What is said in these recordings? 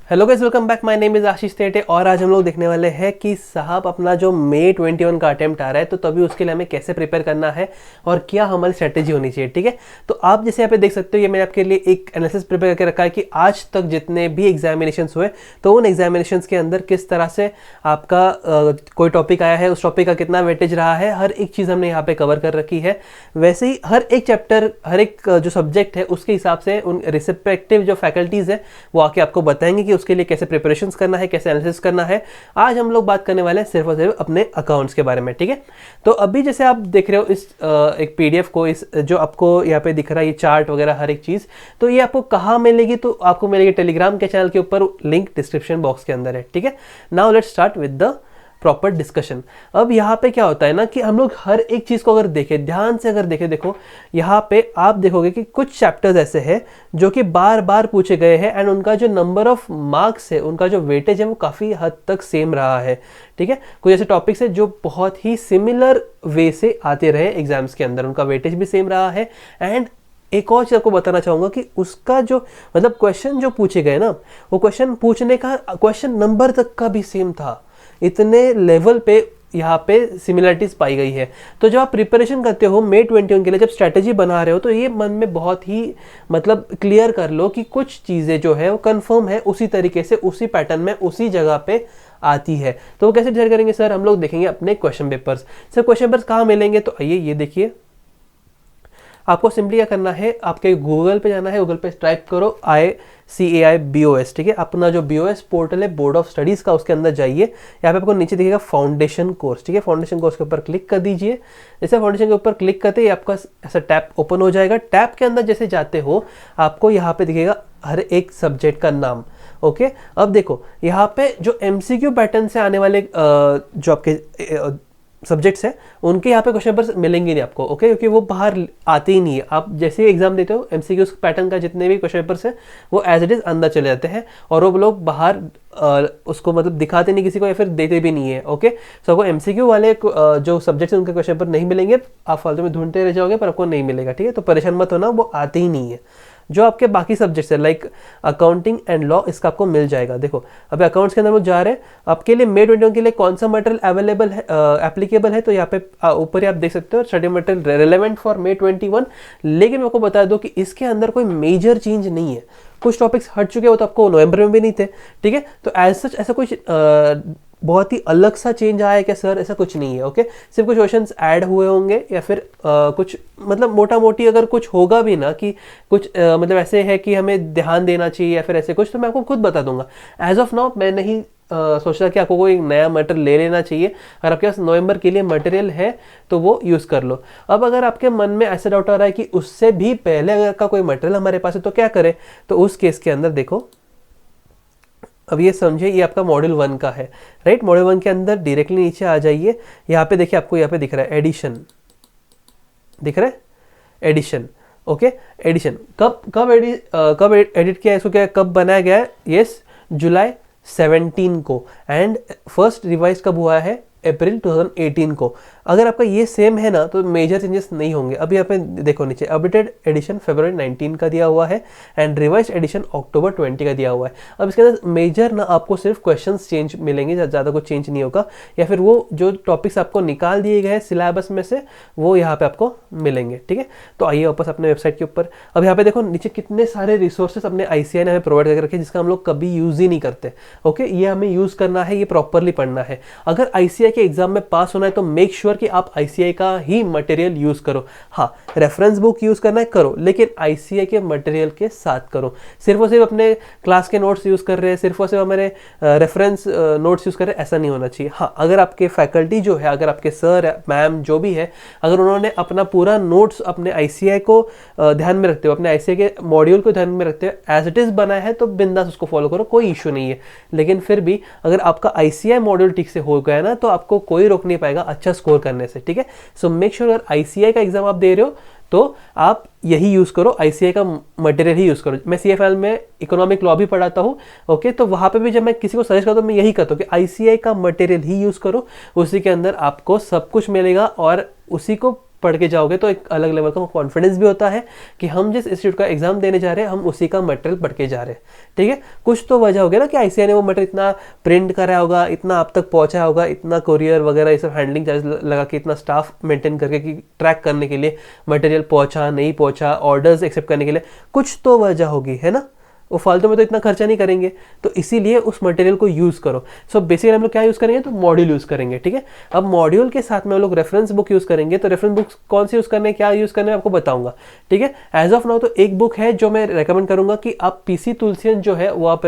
Hello guys, welcome back. My name is Ashish Tete और आज हम लोग देखने वाले हैं कि साहब अपना जो मई 21 का अटेम्प्ट आ रहा है तो तभी उसके लिए हमें कैसे प्रिपेयर करना है और क्या हमारी स्ट्रेटेजी होनी चाहिए। ठीक है, तो आप जैसे यहाँ पे देख सकते हो, ये मैंने आपके लिए एक एनालिसिस प्रिपेयर करके रखा है कि आज तक जितने भी एग्जामिनेशंस हुए तो उन एग्जामिनेशंस के अंदर किस तरह से आपका कोई टॉपिक आया है, उस टॉपिक का कितना वेटेज रहा है, हर एक चीज़ हमने यहाँ पे कवर कर रखी है। वैसे ही हर एक चैप्टर, हर एक जो सब्जेक्ट है उसके हिसाब से उन रिस्पेक्टिव जो फैकल्टीज़ है वो आके आपको बताएंगे कि उसके लिए कैसे प्रिपरेशंस करना है, कैसे एनालिसिस करना है। आज हम लोग बात करने वाले हैं सिर्फ और सिर्फ अपने अकाउंट्स के बारे में। ठीक है, तो अभी जैसे आप देख रहे हो इस एक पीडीएफ को, इस जो आपको यहाँ पे दिख रहा है ये चार्ट वगैरह हर एक चीज़, तो ये आपको कहाँ मिलेगी? तो आपको मिलेगी टेलीग्राम के चैनल के ऊपर, लिंक डिस्क्रिप्शन बॉक्स के अंदर है। ठीक है, now let's start with the proper discussion. अब यहाँ पे क्या होता है ना कि हम लोग हर एक चीज़ को अगर देखें, ध्यान से अगर देखें, देखो यहाँ पे आप देखोगे कि कुछ चैप्टर्स ऐसे हैं जो कि बार बार पूछे गए हैं एंड उनका जो नंबर ऑफ मार्क्स है, उनका जो वेटेज है वो काफ़ी हद तक सेम रहा है। ठीक है, कुछ ऐसे टॉपिक्स है जो बहुत ही सिमिलर वे से आते रहे एग्जाम्स के अंदर, उनका वेटेज भी सेम रहा है। एंड एक और चीज़ आपको बताना चाहूँगा कि उसका जो मतलब क्वेश्चन जो पूछे गए ना, वो क्वेश्चन पूछने का क्वेश्चन नंबर तक का भी सेम था। इतने लेवल पे यहाँ पे सिमिलरिटीज पाई गई है। तो जब आप प्रिपरेशन करते हो मई 21 के लिए, जब स्ट्रैटेजी बना रहे हो, तो ये मन में बहुत ही मतलब क्लियर कर लो कि कुछ चीज़ें जो है वो कंफर्म है, उसी तरीके से, उसी पैटर्न में, उसी जगह पे आती है। तो वो कैसे डिसाइड करेंगे सर? हम लोग देखेंगे अपने question papers. Sir question papers कहाँ मिलेंगे? तो आइए ये देखिए, आपको सिंपली क्या करना है, आपके गूगल पे जाना है, गूगल पे टाइप करो ICAI-BOS। ठीक है, अपना जो BOS पोर्टल है बोर्ड ऑफ स्टडीज़ का, उसके अंदर जाइए। यहाँ पे आपको नीचे दिखेगा फाउंडेशन कोर्स। ठीक है, फाउंडेशन कोर्स के ऊपर क्लिक कर दीजिए। जैसे फाउंडेशन के ऊपर क्लिक करते ही आपका ऐसा टैब ओपन हो जाएगा। टैब के अंदर जैसे जाते हो आपको यहाँ पे दिखेगा हर एक सब्जेक्ट का नाम। ओके, अब देखो यहाँ पे जो MCQ पैटर्न से आने वाले जो आपके सब्जेक्ट्स हैं उनके यहाँ पे क्वेश्चन पेपर्स मिलेंगे नहीं आपको। ओके, क्योंकि वो बाहर आते ही नहीं है। आप जैसे ही एग्जाम देते हो MCQ पैटर्न का जितने भी क्वेश्चन पेपर्स हैं वो एज इट इज अंदर चले जाते हैं और वो लोग बाहर उसको मतलब दिखाते नहीं किसी को या फिर देते भी नहीं है। ओके, सो आपको MCQ वाले जो सब्जेक्ट्स हैं उनके क्वेश्चन पेपर नहीं मिलेंगे, आप फालतू में ढूंढते रह जाओगे पर आपको नहीं मिलेगा। ठीक है, तो परेशान मत होना, वो आते ही नहीं है। जो आपके बाकी सब्जेक्ट्स है लाइक अकाउंटिंग एंड लॉ, इसका आपको मिल जाएगा। देखो अभी अकाउंट्स के अंदर वो जा रहे हैं, आपके लिए मई 21 के लिए कौन सा मटेरियल अवेलेबल है, एप्लीकेबल है, तो यहाँ पे ऊपर ही आप देख सकते हो study material relevant for May 21। लेकिन मैं आपको बता दूं कि इसके अंदर कोई मेजर चेंज नहीं है। कुछ टॉपिक्स हट चुके हो तो आपको नवंबर में भी नहीं थे। ठीक है, तो एज सच ऐसा कुछ बहुत ही अलग सा चेंज आया है क्या सर? ऐसा कुछ नहीं है। ओके, सिर्फ कुछ क्वेश्चंस ऐड हुए होंगे या फिर कुछ मतलब मोटा मोटी अगर कुछ होगा भी ना कि कुछ मतलब ऐसे है कि हमें ध्यान देना चाहिए या फिर ऐसे कुछ, तो मैं आपको खुद बता दूंगा। एज ऑफ नाउ मैं नहीं सोच रहा कि आपको कोई नया मटेरियल ले लेना चाहिए। अगर आपके पास नवंबर के लिए मटेरियल है तो वो यूज़ कर लो। अब अगर आपके मन में ऐसा डाउट आ रहा है कि उससे भी पहले अगर का कोई मटेरियल हमारे पास है तो क्या करें, तो उस केस के अंदर देखो, अब ये समझे, ये आपका मॉड्यूल 1 का है, राइट। मॉड्यूल 1 के अंदर डायरेक्टली नीचे आ जाइए। यहाँ पे देखिए, आपको यहाँ पे दिख रहा है एडिशन, दिख रहा है एडिशन। ओके, एडिशन कब एडिट किया है, इसको क्या कब बनाया गया है? यस, जुलाई 17 को। एंड फर्स्ट रिवाइज कब हुआ है? अप्रैल 2018 को। अगर आपका ये सेम है ना तो मेजर चेंजेस नहीं होंगे। अभी यहाँ पे देखो नीचे अपडेटेड एडिशन फरवरी 19 का दिया हुआ है एंड रिवाइज एडिशन अक्टूबर 20 का दिया हुआ है। अब इसके अंदर मेजर ना आपको सिर्फ क्वेश्चंस चेंज मिलेंगे, ज़्यादा कुछ चेंज नहीं होगा, या फिर वो जो टॉपिक्स आपको निकाल दिए गए हैं सिलेबस में से वो यहाँ पे आपको मिलेंगे। ठीक है, तो आइए वापस अपने वेबसाइट के ऊपर। अब यहाँ पे देखो नीचे कितने सारे रिसोर्सेस अपने ICAI ने हमें प्रोवाइड करके रखे जिसका हम लोग कभी यूज़ ही नहीं करते। ओके, ये हमें यूज़ करना है, ये प्रॉपरली पढ़ना है। अगर ICAI के एग्जाम में पास होना है तो मेक श्योर कि आप ICAI का ही मटेरियल यूज करो। हाँ, रेफरेंस बुक यूज करना है करो, लेकिन ICAI के मटेरियल के साथ करो। सिर्फ और सिर्फ अपने क्लास के नोट्स यूज कर रहे हैं, सिर्फ और सिर्फ हमारे रेफरेंस नोट्स यूज कर रहे हैं, ऐसा नहीं होना चाहिए। हाँ, अगर आपके फैकल्टी जो है, अगर आपके सर मैम जो भी है, अगर उन्होंने अपना पूरा नोट्स अपने ICAI को ध्यान में रखते हुए, अपने ICAI के मॉड्यूल को ध्यान में रखते हुए एज इट इज बनाया है तो बिंदास उसको फॉलो करो, कोई इशू नहीं है। लेकिन फिर भी अगर आपका ICAI मॉड्यूल ठीक से हो गया ना तो आपको कोई रोक नहीं पाएगा अच्छा स्कोर करने से। ठीक है, सो मेक श्योर अगर ICAI का एग्जाम आप दे रहे हो तो आप यही यूज करो, ICAI का मटेरियल ही यूज करो। मैं CFL में इकोनॉमिक लॉ भी पढ़ाता हूँ। ओके, तो वहां पे भी जब मैं किसी को सजेस्ट करता हूँ मैं यही करता हूँ कि ICAI का मटेरियल ही यूज करो, उसी के अंदर आपको सब कुछ मिलेगा और उसी को पढ़ के जाओगे तो एक अलग लेवल का कॉन्फिडेंस भी होता है कि हम जिस इंस्टीट्यूट का एग्जाम देने जा रहे हैं हम उसी का मटेरियल पढ़ के जा रहे हैं, ठीक है। कुछ तो वजह होगी ना कि आईसीआई ने वो मटेरियल इतना प्रिंट करा होगा, इतना आप तक पहुंचा होगा, इतना कोरियर वगैरह ये सब हैंडलिंग चार्ज लगा के, इतना स्टाफ मेंटेन करके कि ट्रैक करने के लिए मटेरियल पहुंचा नहीं पहुंचा, ऑर्डर्स एक्सेप्ट करने के लिए, कुछ तो वजह होगी, है ना। वो फालतू में तो इतना खर्चा नहीं करेंगे, तो इसीलिए उस मटेरियल को यूज़ करो। सो बेसिकली हम लोग क्या यूज़ करेंगे, तो मॉड्यूल यूज़ करेंगे, ठीक है। अब मॉड्यूल के साथ में हम लोग रेफरेंस बुक यूज़ करेंगे, तो रेफरेंस बुक्स कौन सी यूज़ करने, क्या यूज़ करने आपको बताऊंगा, ठीक है। एज ऑफ नाउ तो एक बुक है जो मैं रेकमेंड करूंगा कि आप पीसी तुलसियन जो है वो आप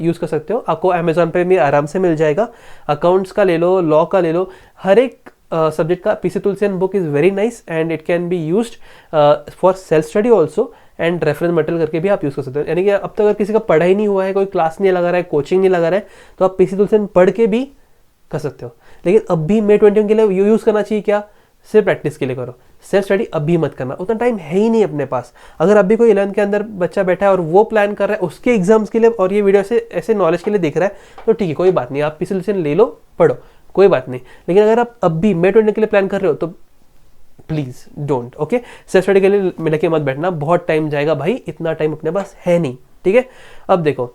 यूज़ कर सकते हो, आपको अमेजोन पे भी आराम से मिल जाएगा। अकाउंट्स का ले लो, लॉ का ले लो, हर एक सब्जेक्ट का PC Tulsian book is very nice and it can be used for self study also and reference material करके भी आप यूज़ कर सकते हो। यानी कि अब तक अगर किसी का पढ़ा ही नहीं हुआ है, कोई क्लास नहीं लगा रहा है, कोचिंग नहीं लगा रहा है, तो आप पीसी तुलसियन पढ़ के भी कर सकते हो। लेकिन अब भी May 21 के लिए यूज़ करना चाहिए क्या, सिर्फ प्रैक्टिस के लिए करो, सेल्फ स्टडी अभी मत करना, उतना टाइम है ही नहीं अपने पास। अगर अभी कोई 11th के अंदर बच्चा बैठा है और वो प्लान कर रहा है उसके एग्जाम्स के लिए और ये वीडियो से ऐसे नॉलेज के लिए देख रहा है, तो ठीक है, कोई बात नहीं, आप पीसी तुलसियन ले लो, पढ़ो, कोई बात नहीं। लेकिन अगर आप अब भी May 21 के लिए प्लान कर रहे हो तो please don't, okay. Self study के लिए मिल के मत बैठना, बहुत टाइम जाएगा भाई, इतना टाइम अपने पास है नहीं, ठीक है। अब देखो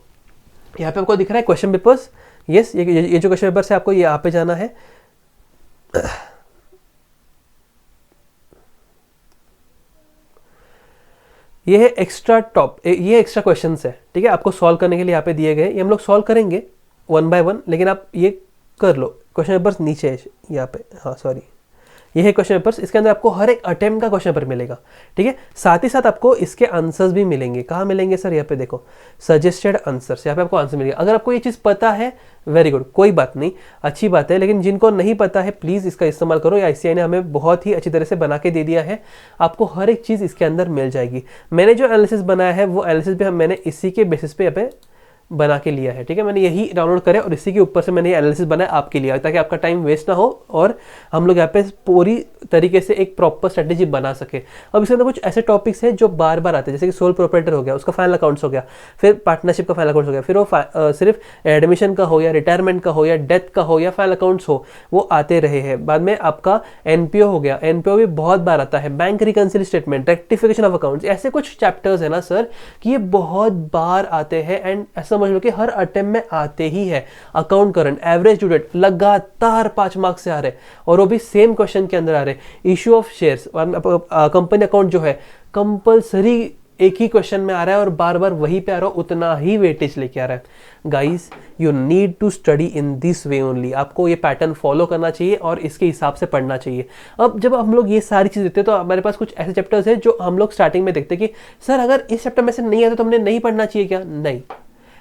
यहाँ पे आपको दिख रहा है क्वेश्चन पेपर्स, यस, ये जो क्वेश्चन पेपर है आपको यहाँ पे जाना है। ये है एक्स्ट्रा टॉप, ये एक्स्ट्रा क्वेश्चंस है, ठीक है, आपको सॉल्व करने के लिए यहाँ पे दिए गए, ये हम लोग सॉल्व करेंगे 1 by 1, लेकिन आप ये कर लो। क्वेश्चन पेपर्स नीचे है यहाँ पे, हाँ सॉरी, ये है क्वेश्चन पेपर्स, इसके अंदर आपको हर एक अटेम्प्ट का क्वेश्चन पेपर मिलेगा, ठीक है। साथ ही साथ आपको इसके आंसर्स भी मिलेंगे। कहाँ मिलेंगे सर, यहाँ पे देखो, सजेस्टेड आंसर्स, यहाँ पे आपको आंसर मिलेगा। अगर आपको ये चीज़ पता है, वेरी गुड, कोई बात नहीं, अच्छी बात है। लेकिन जिनको नहीं पता है प्लीज़ इसका इस्तेमाल करो, आईसीआई ने हमें बहुत ही अच्छी तरह से बना के दे दिया है, आपको हर एक चीज़ इसके अंदर मिल जाएगी। मैंने जो एनालिसिस बनाया है वो एनालिसिस भी मैंने इसी के बेसिस पे यहाँ पे बना के लिया है, ठीक है। मैंने यही डाउनलोड करा और इसी के ऊपर से मैंने ये एनालिसिस बनाया आपके लिए, ताकि आपका टाइम वेस्ट ना हो और हम लोग यहाँ पे पूरी तरीके से एक प्रॉपर स्ट्रेटेजी बना सके। अब इसके अंदर कुछ ऐसे टॉपिक्स हैं जो बार बार आते हैं, जैसे कि सोल प्रोप्राइटर हो गया, उसका फाइनल अकाउंट्स हो गया, फिर पार्टनरशिप का फाइनल अकाउंट्स हो गया, फिर वो सिर्फ एडमिशन का हो या रिटायरमेंट का हो या डेथ का हो या फाइनल अकाउंट्स हो, वो आते रहे हैं। बाद में आपका एनपीओ हो गया, एनपीओ भी बहुत बार आता है, bank reconcile statement, rectification of accounts, ऐसे कुछ चैप्टर्स है ना सर कि ये बहुत बार आते हैं एंड ऐसा समझ लो कि हर अटेम्प्ट में आते ही है। Account current, average due date लगातार 5 मार्क्स से आ रहे और वो भी सेम क्वेश्चन के अंदर आ रहे। Issue of shares, company account जो है कंपलसरी एक ही क्वेश्चन में आ रहा है और बार बार वही पे आ रहा है, उतना ही वेटेज लेके आ रहा है। Guys you need to study in this way only, आपको ये पैटर्न फॉलो करना चाहिए और इसके हिसाब से पढ़ना चाहिए। अब जब हम लोग ये सारी चीज़ देखते हैं तो हमारे पास कुछ ऐसे चैप्टर्स हैं जो हम लोग स्टार्टिंग में देखते हैं कि सर अगर इस चैप्टर में से नहीं आता तो हमने नहीं पढ़ना चाहिए क्या, नहीं,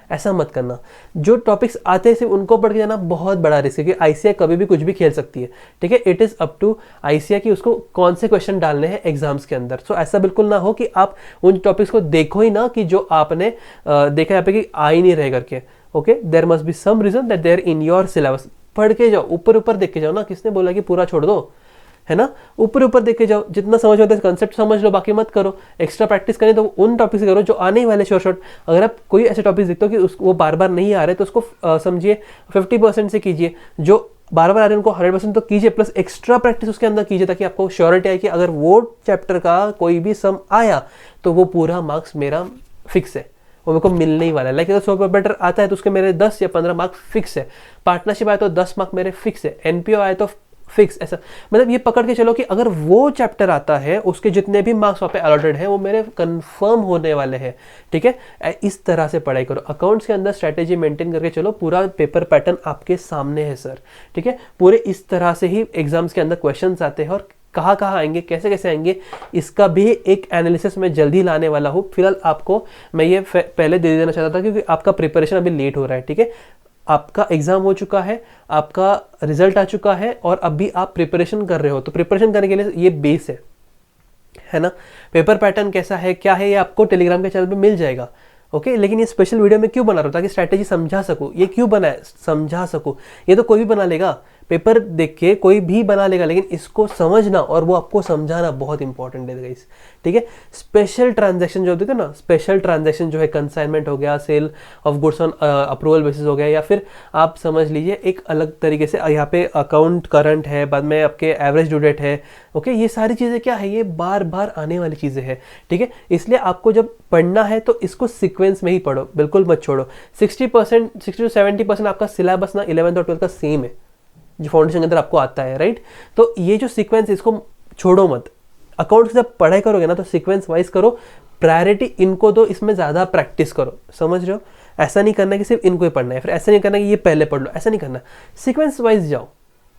ऐसा मत करना। जो टॉपिक्स आते हैं सिर्फ उनको पढ़ के जाना बहुत बड़ा रिस्क है, क्योंकि आईसीआई कभी भी कुछ भी खेल सकती है, ठीक है। It is up to ICI कि उसको कौन से क्वेश्चन डालने हैं एग्जाम्स के अंदर। सो ऐसा बिल्कुल ना हो कि आप उन टॉपिक्स को देखो ही ना कि जो आपने देखा यहाँ पे कि आ ही नहीं रहे करके, okay. There must be some reason that there in your syllabus. पढ़ के जाओ, ऊपर ऊपर देख के जाओ ना, किसने बोला कि पूरा छोड़ दो, है ना, ऊपर ऊपर देख के जाओ, जितना समझ में आता है कंसेप्ट समझ लो, बाकी मत करो। एक्स्ट्रा प्रैक्टिस करें तो उन टॉपिक से करो जो आने ही वाले शॉर्ट। अगर आप कोई ऐसे टॉपिक देखते हो कि वो बार बार नहीं आ रहे तो उसको समझिए 50% से कीजिए, जो बार बार आ रहे हैं उनको 100% तो कीजिए, प्लस एक्स्ट्रा प्रैक्टिस उसके अंदर कीजिए, ताकि आपको श्योरिटी आए कि अगर वो चैप्टर का कोई भी सम आया तो वो पूरा मार्क्स मेरा फिक्स है, वो मेरे को मिलने ही वाला है। लाइक अगर सोल प्रोप्राइटर आता है तो उसके मेरे 10 या 15 मार्क्स फिक्स है, पार्टनरशिप आए तो 10 मार्क मेरे फिक्स है, एनपीओ आए तो फिक्स। ऐसा मतलब ये पकड़ के चलो कि अगर वो चैप्टर आता है उसके जितने भी मार्क्स वहाँ पे अलॉटेड है वो मेरे कंफर्म होने वाले हैं, ठीक है। इस तरह से पढ़ाई करो। अकाउंट्स के अंदर स्ट्रैटेजी मेंटेन करके चलो, पूरा पेपर पैटर्न आपके सामने है सर, ठीक है। पूरे इस तरह से ही एग्जाम्स के अंदर क्वेश्चंस आते हैं और कहाँ कहाँ आएंगे, कैसे कैसे आएंगे, इसका भी एक एनालिसिस मैं जल्दी लाने वाला हूँ। फिलहाल आपको मैं ये पहले दे देना चाहता था क्योंकि आपका प्रिपरेशन अभी लेट हो रहा है, ठीक है। आपका एग्जाम हो चुका है, आपका रिजल्ट आ चुका है और अभी आप प्रिपरेशन कर रहे हो, तो प्रिपरेशन करने के लिए ये बेस है ना। पेपर पैटर्न कैसा है, क्या है, ये आपको टेलीग्राम के चैनल पे मिल जाएगा, ओके। लेकिन ये स्पेशल वीडियो में क्यों बना रहा हूँ, ताकि स्ट्रैटेजी समझा सकूँ। ये क्यों बनाया, समझा सकूँ। ये तो कोई भी बना लेगा, पेपर देख के कोई भी बना लेगा, लेकिन इसको समझना और वो आपको समझाना बहुत इंपॉर्टेंट है गाइस, ठीक है। स्पेशल ट्रांजैक्शन जो होते थे ना, स्पेशल ट्रांजैक्शन जो है कंसाइनमेंट हो गया, sale of goods on approval basis हो गया, या फिर आप समझ लीजिए एक अलग तरीके से यहाँ पे अकाउंट करंट है, बाद में आपके एवरेज ड्यू डेट है, ओके। ये सारी चीज़ें क्या है, ये बार बार आने वाली चीज़ें हैं, ठीक है। इसलिए आपको जब पढ़ना है तो इसको सीक्वेंस में ही पढ़ो, बिल्कुल मत छोड़ो। 60% 60 to 70% आपका सिलेबस ना 11th और 12th का सेम है जो फाउंडेशन के अंदर आपको आता है, राइट। तो ये जो सीक्वेंस इसको छोड़ो मत। अकाउंट्स जब पढ़ाई करोगे ना तो सीक्वेंस वाइज करो, प्रायोरिटी इनको दो, इसमें ज़्यादा प्रैक्टिस करो, समझ रहे हो। ऐसा नहीं करना कि सिर्फ इनको ही पढ़ना है, फिर ऐसा नहीं करना कि ये पहले पढ़ लो, ऐसा नहीं करना, सीक्वेंस वाइज जाओ,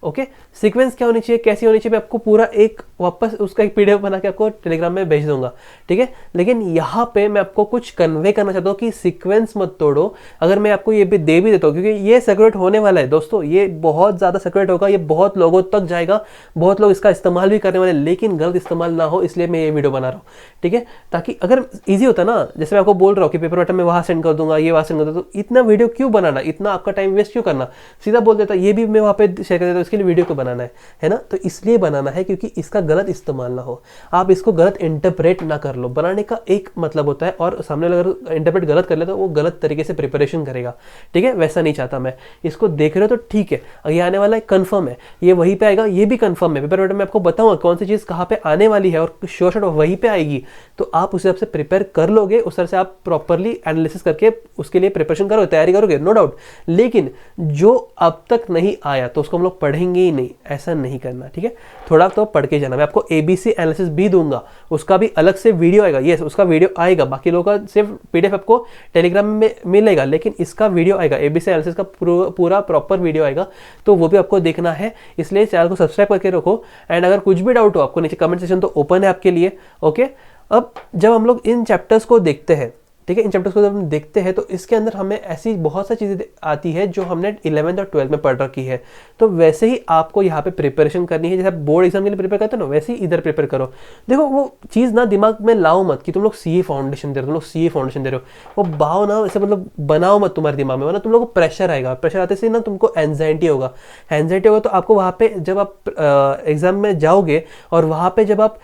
ओके। सीक्वेंस क्या होनी चाहिए, कैसी होनी चाहिए, मैं आपको पूरा एक वापस उसका एक पीडीएफ बना के आपको टेलीग्राम में भेज दूंगा, ठीक है। लेकिन यहाँ पे मैं आपको कुछ कन्वे करना चाहता हूँ कि सीक्वेंस मत तोड़ो। अगर मैं आपको ये भी दे भी देता हूँ, क्योंकि ये सेक्रेट होने वाला है दोस्तों, ये बहुत ज़्यादा सेक्रेट होगा, ये बहुत लोगों तक जाएगा, बहुत लोग इसका इस्तेमाल भी करने वाले, लेकिन गलत इस्तेमाल ना हो, इसलिए मैं ये वीडियो बना रहा हूँ, ठीक है। ताकि अगर ईजी होता ना, जैसे मैं आपको बोल रहा हूँ कि पेपर वेटर में वहाँ सेंड कर दूंगा, ये वहाँ सेंड कर दूंगा, तो इतना वीडियो क्यों बनाना, इतना आपका टाइम वेस्ट क्यों करना, सीधा बोल देता ये भी मैं वहाँ पे शेयर कर देता, इसके लिए वीडियो क्यों बनाना है ना। तो इसलिए बनाना है क्योंकि इसका गलत इस्तेमाल ना हो, आप इसको गलत इंटरप्रेट ना कर लो। बनाने का एक मतलब होता है और सामने वाला अगर इंटरप्रेट गलत कर ले तो वो गलत तरीके से प्रिपरेशन करेगा, ठीक है। वैसा नहीं चाहता मैं। इसको देख रहे हो तो ठीक है, ये आने वाला है, कंफर्म है, ये वहीं पे आएगा, ये भी कंफर्म है। पेपर वेटर में आपको बताऊंगा कौन सी चीज़ कहाँ पे आने वाली है और श्योर शॉट वहीं पे आएगी, तो आप उस हिसाब से प्रिपेयर कर लोगे, उस तरह से आप प्रॉपरली एनालिसिस करके उसके लिए प्रिपरेशन करोगे, तैयारी करोगे, नो डाउट। लेकिन जो अब तक नहीं आया तो उसको हम लोग पढ़ेंगे ही नहीं, ऐसा नहीं करना, ठीक है। थोड़ा तो पढ़ के जाना। मैं आपको एबीसी एनालिसिस भी दूंगा, उसका भी अलग से वीडियो आएगा, यस उसका वीडियो आएगा। बाकी लोगों का सिर्फ पीडीएफ आपको टेलीग्राम में मिलेगा, लेकिन इसका वीडियो आएगा, एबीसी एनालिसिस का पूरा प्रॉपर वीडियो आएगा, तो वो भी आपको देखना है। इसलिए चैनल को सब्सक्राइब करके रखो। एंड अगर कुछ भी डाउट हो आपको, नीचे कमेंट सेक्शन तो ओपन है आपके लिए, ओके। अब जब हम लोग इन चैप्टर्स को देखते हैं, ठीक है, इन चैप्टर्स को जब हम देखते हैं तो इसके अंदर हमें ऐसी बहुत सी चीज़ें आती है जो हमने 11th और 12th में पढ़ रखी है। तो वैसे ही आपको यहाँ पे प्रिपरेशन करनी है, जैसे आप बोर्ड एग्जाम के लिए प्रिपेयर करते हो ना, वैसे ही इधर प्रिपेयर करो। देखो वो चीज़ ना दिमाग में लाओ मत कि तुम लोग सीए फाउंडेशन दे रहे हो, तुम लोग सीए फाउंडेशन दे रहे हो, वो बाओ ना वैसे मतलब बनाओ मत तुम्हारे दिमाग में, वरना तुम लोग को प्रेशर आएगा। प्रेशर आते से ना तुमको एंजाइटी होगा, एंजाइटी होगा तो आपको वहाँ पे जब आप एग्जाम में जाओगे और वहाँ पे जब आप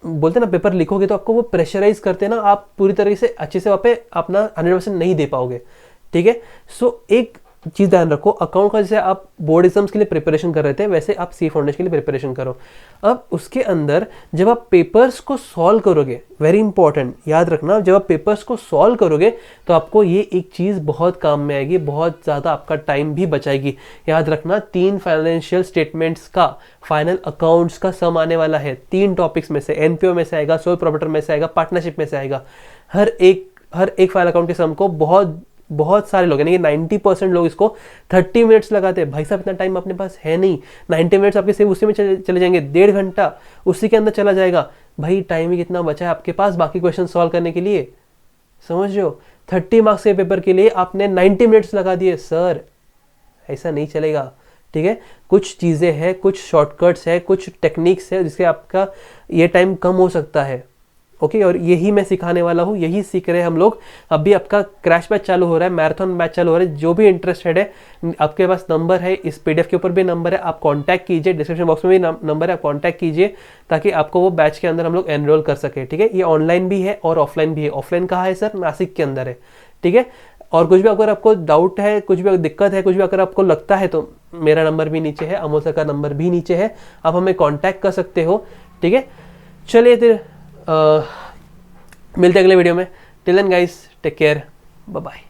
बोलते ना पेपर लिखोगे तो आपको वो प्रेशराइज करते हैं ना, आप पूरी तरीके से अच्छे से वहाँ पे अपना 100% नहीं दे पाओगे, ठीक है। सो एक चीज़ ध्यान रखो, अकाउंट का जैसे आप बोर्ड एग्जाम्स के लिए प्रिपरेशन कर रहे थे, वैसे आप सी फाउंडेशन के लिए प्रिपरेशन करो। अब उसके अंदर जब आप पेपर्स को सॉल्व करोगे, वेरी इंपॉर्टेंट याद रखना, जब आप पेपर्स को सॉल्व करोगे तो आपको ये एक चीज़ बहुत काम में आएगी, बहुत ज़्यादा आपका टाइम भी बचाएगी। याद रखना 3 फाइनेंशियल स्टेटमेंट्स का, फाइनल अकाउंट्स का सम आने वाला है 3 टॉपिक्स में से, एनपीओ में से आएगा, सोल प्रोप्राइटर में से आएगा, पार्टनरशिप में से आएगा। हर एक फाइनल अकाउंट के सम को बहुत सारे लोग, यानी कि 90% लोग इसको 30 मिनट्स लगाते हैं। भाई साहब इतना टाइम अपने पास है नहीं, 90 मिनट्स आपके सिर्फ उसी में चले जाएंगे, 1.5 घंटा उसी के अंदर चला जाएगा। भाई टाइम ही कितना बचा है आपके पास बाकी क्वेश्चन सॉल्व करने के लिए, समझ रहे हो। 30 मार्क्स के पेपर के लिए आपने 90 मिनट्स लगा दिए, सर ऐसा नहीं चलेगा, ठीक है। कुछ चीज़ें हैं, कुछ शॉर्टकट्स है, कुछ टेक्निक्स है जिससे आपका ये टाइम कम हो सकता है, ओके। और यही मैं सिखाने वाला हूँ, यही सीख रहे हैं हम लोग। अभी आपका क्रैश बैच चालू हो रहा है, मैराथन बैच चालू हो रहा है। जो भी इंटरेस्टेड है, आपके पास नंबर है, इस पीडीएफ के ऊपर भी नंबर है, आप कांटेक्ट कीजिए, डिस्क्रिप्शन बॉक्स में भी नंबर है, आप कांटेक्ट कीजिए ताकि आपको वो बैच के अंदर हम लोग एनरोल कर सके, ठीक है। ये ऑनलाइन भी है और ऑफलाइन भी है। ऑफलाइन कहाँ है सर? नासिक के अंदर है, ठीक है। और कुछ भी अगर आपको डाउट है, कुछ भी दिक्कत है, कुछ भी अगर आपको लगता है तो मेरा नंबर भी नीचे है, अमोल सर का नंबर भी नीचे है, आप हमें कॉन्टैक्ट कर सकते हो, ठीक है। चलिए फिर मिलते हैं अगले वीडियो में। Till then guys, take care, bye bye.